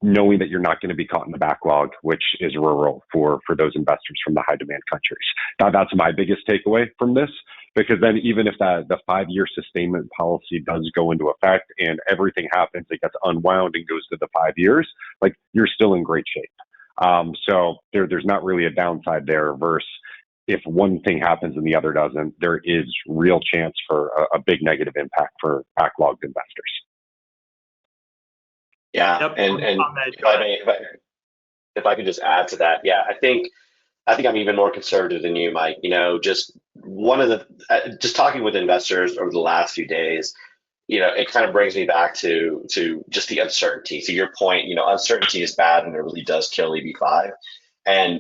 knowing that you're not going to be caught in the backlog, which is rural for those investors from the high demand countries. Now, that's my biggest takeaway from this, because then even if the 5-year sustainment policy does go into effect and everything happens, it gets unwound and goes to the 5 years, you're still in great shape. So there's not really a downside there versus if one thing happens and the other doesn't, there is real chance for a big negative impact for backlogged investors. Yeah, Yep. and if I could just add to that, yeah, I think I'm even more conservative than you, Mike. Just one of the just talking with investors over the last few days, it kind of brings me back to just the uncertainty. To your point, uncertainty is bad and it really does kill EB5. And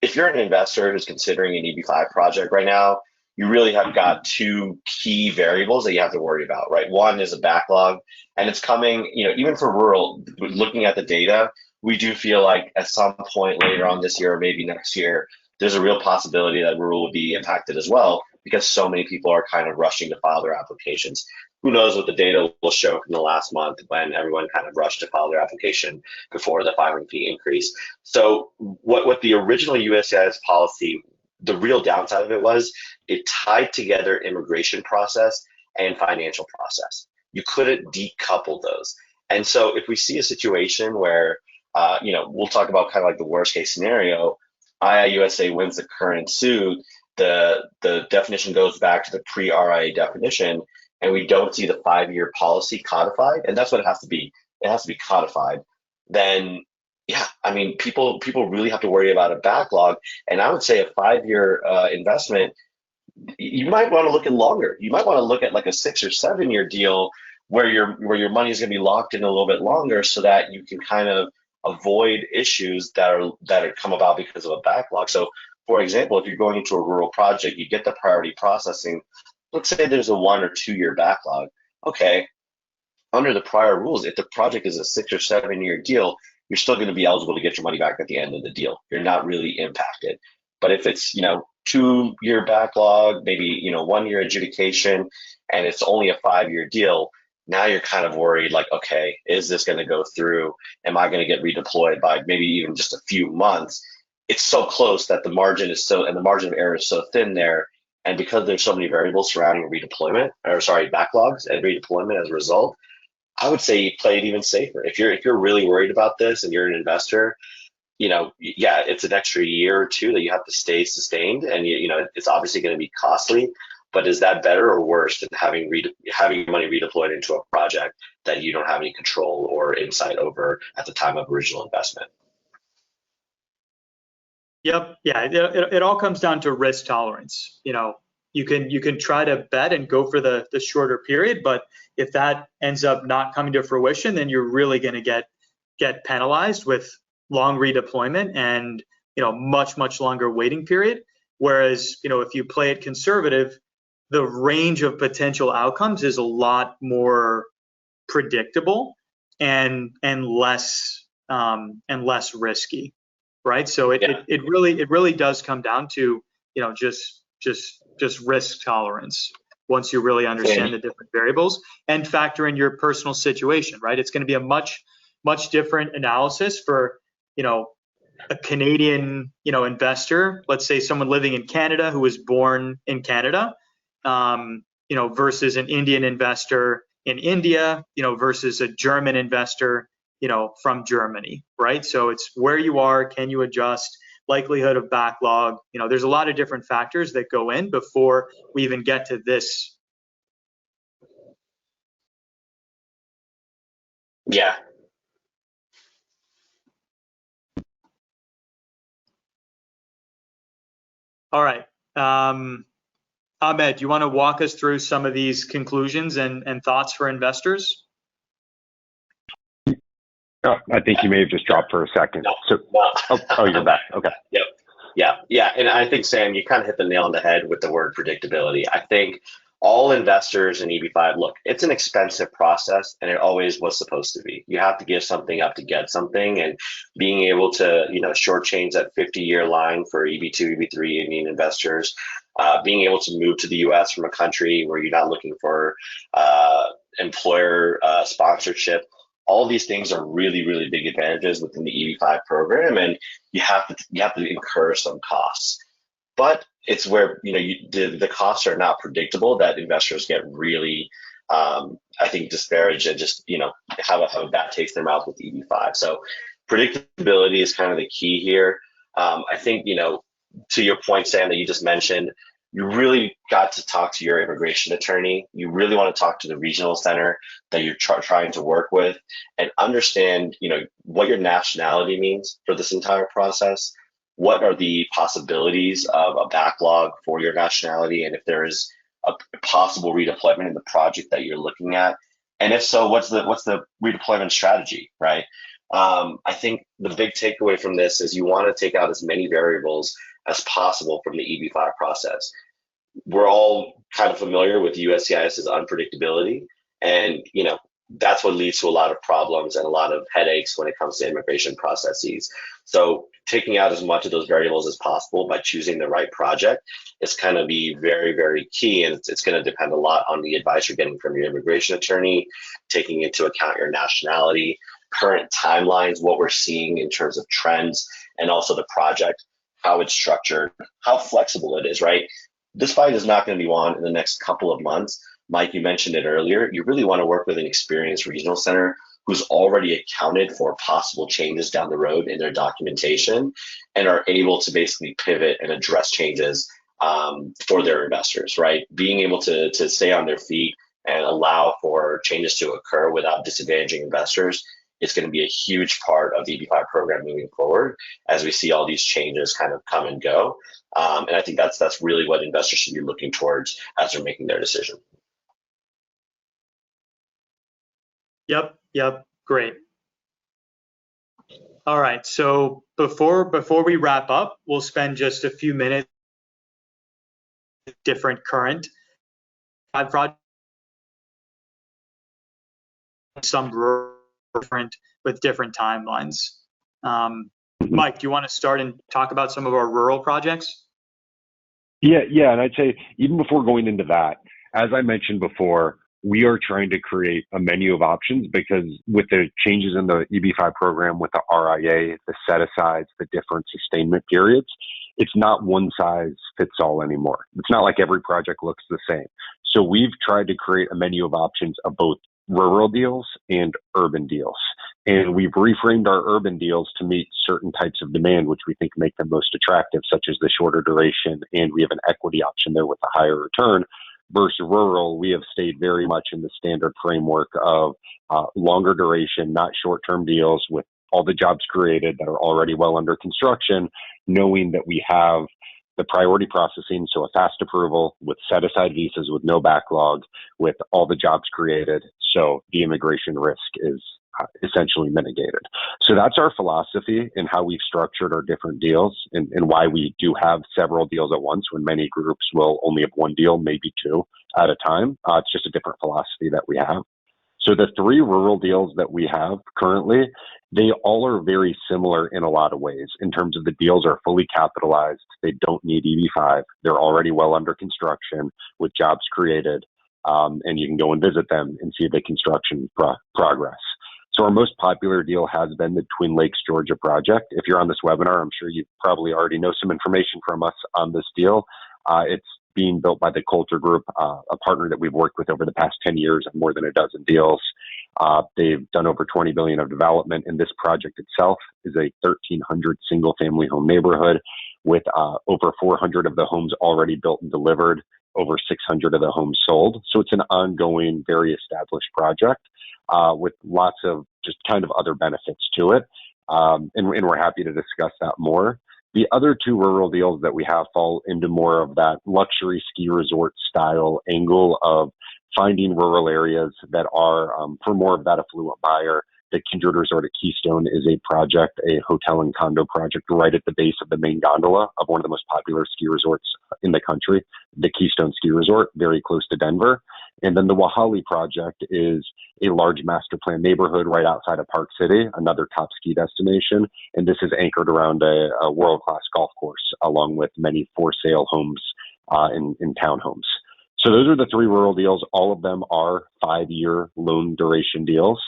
if you're an investor who's considering an EB5 project right now, you really have got two key variables that you have to worry about, right? One is a backlog, and it's coming, even for rural, looking at the data, we do feel like at some point later on this year or maybe next year, there's a real possibility that rural will be impacted as well because so many people are kind of rushing to file their applications. Who knows what the data will show in the last month when everyone kind of rushed to file their application before the filing fee increase. So what the original USCIS policy, the real downside of it was it tied together immigration process and financial process. You couldn't decouple those. And so if we see a situation where, we'll talk about kind of like the worst case scenario, IIUSA wins the current suit, the definition goes back to the pre-RIA definition, and we don't see the 5-year policy codified, and that's what it has to be. It has to be codified. Then, yeah, I mean, people really have to worry about a backlog. And I would say a 5-year investment, you might want to look at longer. You might want to look at like a 6 or 7 year deal where your money is going to be locked in a little bit longer, so that you can kind of avoid issues that are come about because of a backlog. So, for example, if you're going into a rural project, you get the priority processing. Let's say there's a 1 or 2 year backlog. Okay, under the prior rules, if the project is a 6 or 7 year deal, you're still going to be eligible to get your money back at the end of the deal. You're not really impacted. But if it's 2 year backlog, maybe 1 year adjudication, and it's only a 5-year deal, now you're kind of worried, like, okay, is this going to go through? Am I going to get redeployed by maybe even just a few months? It's so close that the margin of error is so thin there. And because there's so many variables surrounding backlogs and redeployment as a result, I would say you play it even safer. If you're really worried about this and you're an investor, yeah, it's an extra year or two that you have to stay sustained, and it's obviously going to be costly. But is that better or worse than having money redeployed into a project that you don't have any control or insight over at the time of original investment? Yep. Yeah. It all comes down to risk tolerance. You can try to bet and go for the shorter period, but if that ends up not coming to fruition, then you're really going to get penalized with long redeployment and much longer waiting period. Whereas if you play it conservative, the range of potential outcomes is a lot more predictable and less risky, right? So it really does come down to just risk tolerance once you really understand the different variables and factor in your personal situation, right? It's going to be a much different analysis for a Canadian investor, let's say someone living in Canada who was born in Canada, versus an Indian investor in India, versus a German investor, from Germany, right? So it's where you are, can you adjust, likelihood of backlog. There's a lot of different factors that go in before we even get to this. Yeah. All right. Ahmed, do you want to walk us through some of these conclusions and thoughts for investors? Oh, I think you may have just dropped for a second. No. You're back. Okay. Yep. Yeah. And I think, Sam, you kind of hit the nail on the head with the word predictability. I think all investors in EB5, look, it's an expensive process, and it always was supposed to be. You have to give something up to get something, and being able to, shortchange that 50-year line for EB2, EB3 Indian investors, being able to move to the US from a country where you're not looking for employer sponsorship. All these things are really, really big advantages within the EB5 program, and you have to incur some costs. But it's where the costs are not predictable that investors get really, I think, disparaged and just have a bad taste in their mouth with EB5. So predictability is kind of the key here. I think, to your point, Sam, that you just mentioned, you really got to talk to your immigration attorney. You really want to talk to the regional center that you're trying to work with and understand, what your nationality means for this entire process. What are the possibilities of a backlog for your nationality? And if there is a possible redeployment in the project that you're looking at, and if so, what's the redeployment strategy, right? I think the big takeaway from this is you want to take out as many variables as possible from the EB-5 process. We're all kind of familiar with USCIS's unpredictability, and that's what leads to a lot of problems and a lot of headaches when it comes to immigration processes. So taking out as much of those variables as possible by choosing the right project is going to be very, very key, and it's going to depend a lot on the advice you're getting from your immigration attorney, taking into account your nationality, current timelines, what we're seeing in terms of trends, and also the project, how it's structured, how flexible it is, right? This fight is not going to be won in the next couple of months. Mike, you mentioned it earlier. You really want to work with an experienced regional center who's already accounted for possible changes down the road in their documentation and are able to basically pivot and address changes for their investors, right? Being able to stay on their feet and allow for changes to occur without disadvantaging investors is going to be a huge part of the EB-5 program moving forward as we see all these changes kind of come and go. And I think that's really what investors should be looking towards as they're making their decision. Yep, great. All right, so before we wrap up, we'll spend just a few minutes on different current projects, some different with different timelines. Mike, do you want to start and talk about some of our rural projects? Yeah, and I'd say even before going into that, as I mentioned before, we are trying to create a menu of options because with the changes in the EB-5 program, with the RIA, the set-asides, the different sustainment periods, it's not one size fits all anymore. It's not like every project looks the same. So we've tried to create a menu of options of both rural deals and urban deals. And we've reframed our urban deals to meet certain types of demand, which we think make them most attractive, such as the shorter duration. And we have an equity option there with a higher return. Versus rural, we have stayed very much in the standard framework of longer duration, not short-term deals with all the jobs created that are already well under construction, knowing that we have the priority processing, so a fast approval with set-aside visas with no backlog, with all the jobs created, so the immigration risk is essentially mitigated. So that's our philosophy in how we've structured our different deals and why we do have several deals at once when many groups will only have one deal, maybe two at a time. It's just a different philosophy that we have. So the three rural deals that we have currently, they all are very similar in a lot of ways in terms of the deals are fully capitalized. They don't need EB-5. They're already well under construction with jobs created. And you can go and visit them and see the construction progress. So our most popular deal has been the Twin Lakes, Georgia project. If you're on this webinar, I'm sure you probably already know some information from us on this deal. It's being built by the Coulter Group, a partner that we've worked with over the past 10 years on more than a dozen deals. They've done over $20 billion of development, and this project itself is a 1,300 single-family home neighborhood with over 400 of the homes already built and delivered, over 600 of the homes sold. So it's an ongoing, very established project with lots of just kind of other benefits to it. And we're happy to discuss that more. The other two rural deals that we have fall into more of that luxury ski resort style angle of finding rural areas that are for more of that affluent buyer. The Kindred Resort at Keystone is a project, a hotel and condo project right at the base of the main gondola of one of the most popular ski resorts in the country, the Keystone Ski Resort, very close to Denver. And then the Wahali project is a large master plan neighborhood right outside of Park City, another top ski destination. And this is anchored around a world-class golf course, along with many for-sale homes in townhomes. So those are the three rural deals. All of them are 5-year loan duration deals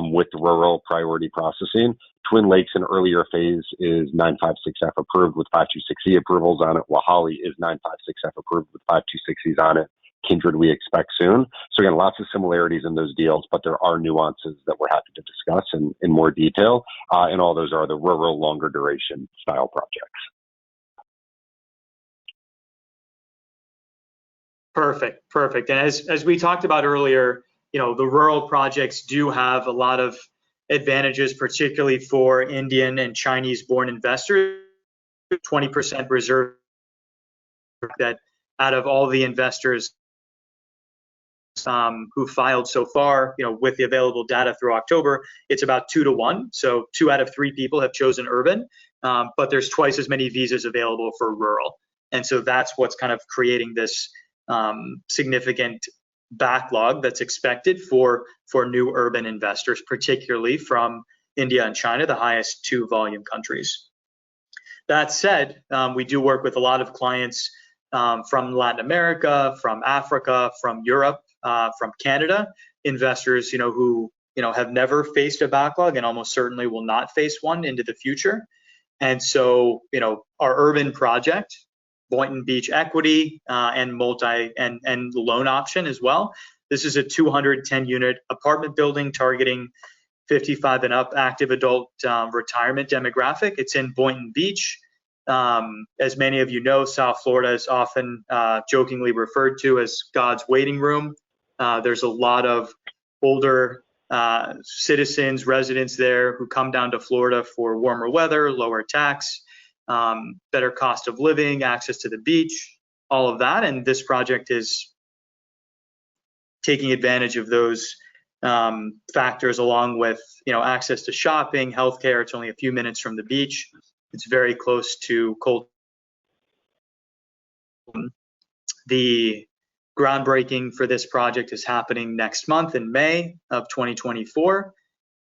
with rural priority processing. Twin Lakes, an earlier phase, is 956F approved with 526E approvals on it. Wahali is 956F approved with 526Es on it. Kindred we expect soon. So again, lots of similarities in those deals, but there are nuances that we're happy to discuss in more detail. And all those are the rural, longer duration style projects. Perfect. And as we talked about earlier, the rural projects do have a lot of advantages, particularly for Indian and Chinese-born investors. 20% reserve, that out of all the investors who filed so far, with the available data through October, it's about 2 to 1. So 2 out of 3 people have chosen urban, but there's twice as many visas available for rural. And so that's what's kind of creating this significant backlog that's expected for new urban investors, particularly from India and China, the highest 2 volume countries. That said, we do work with a lot of clients from Latin America, from Africa, from Europe, from Canada, investors who have never faced a backlog and almost certainly will not face one into the future. And so our urban project, Boynton Beach Equity, and loan option as well. This is a 210 unit apartment building targeting 55 and up active adult retirement demographic. It's in Boynton Beach. As many of you know, South Florida is often jokingly referred to as God's waiting room. There's a lot of older citizens, residents there who come down to Florida for warmer weather, lower tax, better cost of living, access to the beach, all of that. And this project is taking advantage of those factors, along with access to shopping, healthcare. It's only a few minutes from the beach. It's very close to cold. The groundbreaking for this project is happening next month in May of 2024.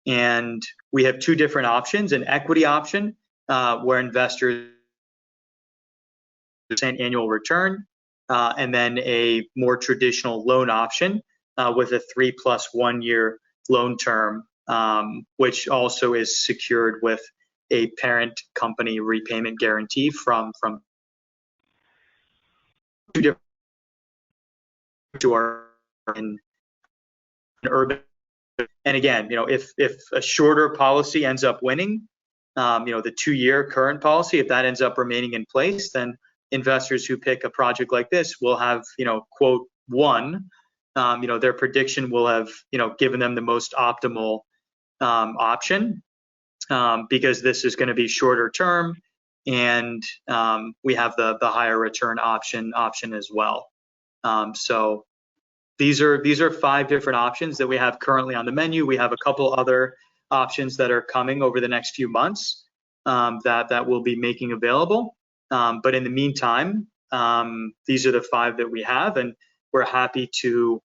And we have 2 different options: an equity option where investors annual return, and then a more traditional loan option with a 3+1 year loan term, which also is secured with a parent company repayment guarantee from 2 different to our in urban. And again, if a shorter policy ends up winning, the 2-year current policy, if that ends up remaining in place, then investors who pick a project like this will have, quote, won. Their prediction will have, given them the most optimal option, because this is going to be shorter term, and we have the higher return option as well. So these are 5 different options that we have currently on the menu. We have a couple other options that are coming over the next few months that we'll be making available. But in the meantime, these are the 5 that we have, and we're happy to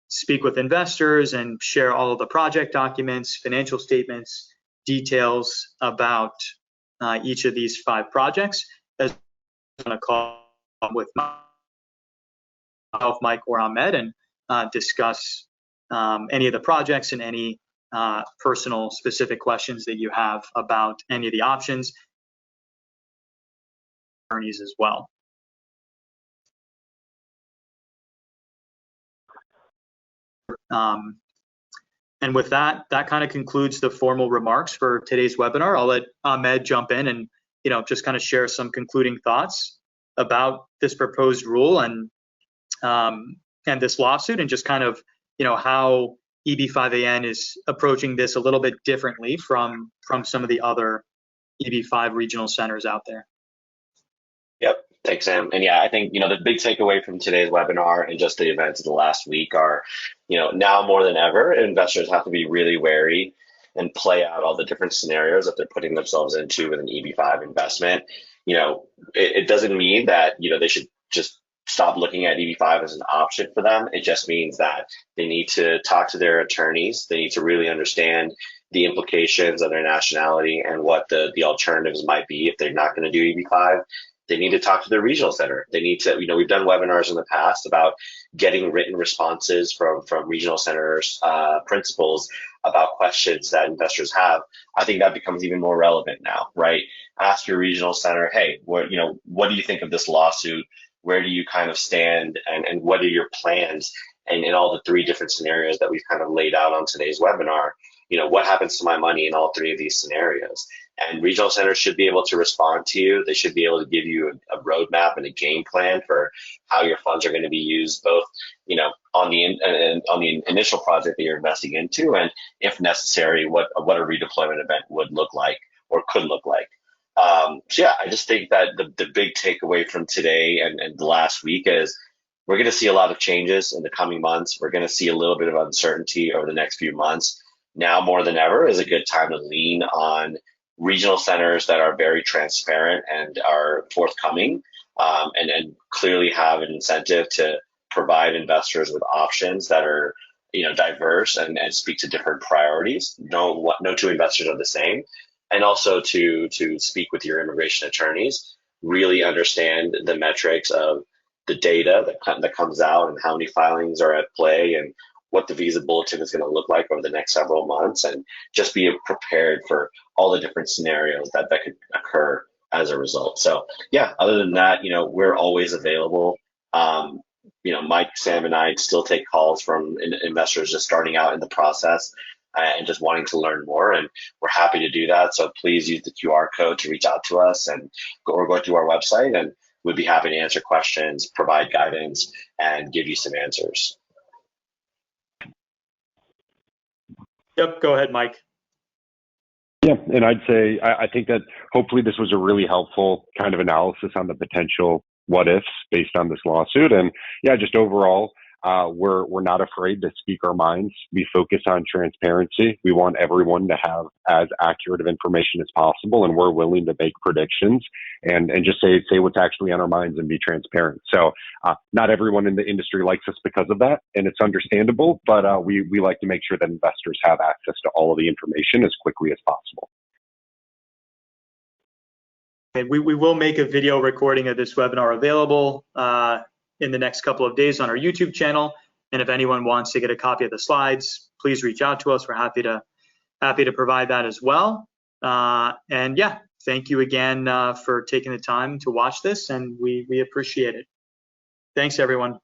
speak with investors and share all of the project documents, financial statements, details about each of these 5 projects, as on a call with myself, Mike, or Ahmed, and discuss any of the projects and any personal specific questions that you have about any of the options, attorneys as well. And with that kind of concludes the formal remarks for today's webinar. I'll let Ahmed jump in and just kind of share some concluding thoughts about this proposed rule and this lawsuit, and just kind of how EB5AN is approaching this a little bit differently from some of the other EB5 regional centers out there. Yep. Thanks, Sam. And yeah, I think, the big takeaway from today's webinar and just the events of the last week are, now more than ever, investors have to be really wary and play out all the different scenarios that they're putting themselves into with an EB5 investment. It doesn't mean that, they should just stop looking at EB5 as an option for them. It just means that they need to talk to their attorneys. They need to really understand the implications of their nationality and what the alternatives might be if they're not going to do EB5. They need to talk to their regional center. They need to, we've done webinars in the past about getting written responses from regional centers, principals about questions that investors have. I think that becomes even more relevant now, right? Ask your regional center, hey, what do you think of this lawsuit? where do you kind of stand, and what are your plans, and in all the three different scenarios that we've kind of laid out on today's webinar, what happens to my money in all three of these scenarios? And regional centers should be able to respond to you. They should be able to give you a roadmap and a game plan for how your funds are going to be used, both on the initial project that you're investing into, and if necessary, what a redeployment event would look like or could look like. So yeah, I just think that the big takeaway from today and the last week is we're going to see a lot of changes in the coming months. We're going to see a little bit of uncertainty over the next few months. Now more than ever is a good time to lean on regional centers that are very transparent and are forthcoming, and clearly have an incentive to provide investors with options that are diverse and speak to different priorities. No two investors are the same. And also to speak with your immigration attorneys, really understand the metrics of the data that comes out and how many filings are at play and what the visa bulletin is going to look like over the next several months, and just be prepared for all the different scenarios that could occur as a result. So yeah, other than that, we're always available. Mike, Sam, and I still take calls from investors just starting out in the process and just wanting to learn more, and we're happy to do that. So please use the QR code to reach out to us, and go to our website, and we'd be happy to answer questions, provide guidance, and give you some answers. Yep, go ahead, Mike. Yeah, and I'd say I think that hopefully this was a really helpful kind of analysis on the potential what ifs based on this lawsuit. And yeah, just overall, we're not afraid to speak our minds. We focus on transparency. We want everyone to have as accurate of information as possible, and we're willing to make predictions and just say what's actually on our minds and be transparent. So not everyone in the industry likes us because of that, and it's understandable, but we like to make sure that investors have access to all of the information as quickly as possible. And we will make a video recording of this webinar available in the next couple of days on our YouTube channel. And if anyone wants to get a copy of the slides, please reach out to us. We're happy to provide that as well. And yeah, thank you again for taking the time to watch this, and we appreciate it. Thanks, everyone.